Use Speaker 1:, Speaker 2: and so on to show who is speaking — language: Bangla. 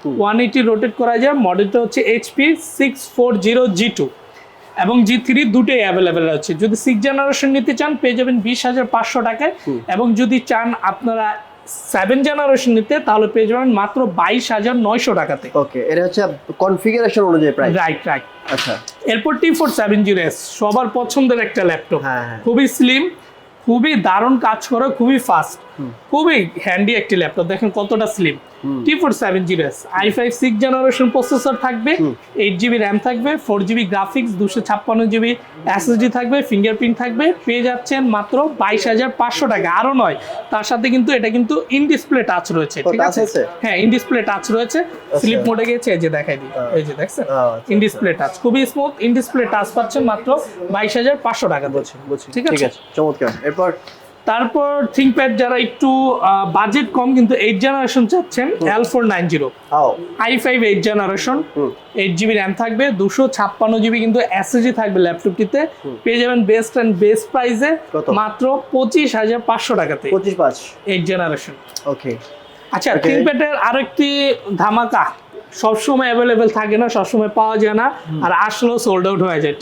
Speaker 1: 180 রোটেট করা যায়। মডেলটা হচ্ছে HP 640G2 এবং G3 দুটোই অ্যাভেলেবেল আছে। যদি 6 জেনারেশন নিতে চান পেয়ে যাবেন 20,500 টাকায়, এবং যদি চান আপনারা 7 জেনারেশন নিতে তাহলে পেয়ে যাবেন মাত্র 22,900 টাকাতে।
Speaker 2: ওকে, এটা হচ্ছে কনফিগারেশন অনুযায়ী প্রাইস।
Speaker 1: রাইট।
Speaker 2: আচ্ছা,
Speaker 1: এরপর T470S সবার পছন্দের একটা ল্যাপটপ,
Speaker 2: হ্যাঁ।
Speaker 1: খুবই স্লিম, খুবই দারুণ কাজ করে, খুবই ফাস্ট, খুবই হ্যান্ডি একটি ল্যাপটপ। দেখেন কতটা slim. T470S i5 6 generation processor থাকবে, 8GB র্যাম থাকবে, 4GB গ্রাফিক্স, 256GB SSD থাকবে, ফিঙ্গারপ্রিন্ট থাকবে। পেয়ে যাচ্ছেন মাত্র 22,500 টাকা। আরো নয়, তার সাথে কিন্তু এটা কিন্তু ইন ডিসপ্লে টাচ রয়েছে। ঠিক আছে, হ্যাঁ ইন ডিসপ্লে টাচ রয়েছে। স্লিপ মোডে গেছে, এই যে দেখাই দিই, এই যে দেখছেন ইন ডিসপ্লে টাচ, খুবই স্মুথ। ইন ডিসপ্লে টাচ পাচ্ছেন মাত্র 22,500 টাকা।
Speaker 2: বুঝছি।
Speaker 1: ঠিক আছে,
Speaker 2: চমৎকার।
Speaker 1: তারপর থিংকপ্যাড যারা একটু বাজেট কম কিন্তু 8 জেনারেশন চাচ্ছেন, L490 i5 8 generation, 8GB RAM থাকবে, 256GB কিন্তু SSD থাকবে ল্যাপটপটিতে। পেয়ে যাবেন বেস্ট এন্ড বেস্ট প্রাইসে মাত্র 25,500 টাকাতে। 8 জেনারেশন।
Speaker 2: ওকে,
Speaker 1: আচ্ছা, থিংকপ্যাডের আরেকটি ধামাকা, সবসময় অ্যাভেলেবেল থাকে না, সবসময় পাওয়া যায় না, আর আসলেও সোল্ড আউট হয়ে যায়।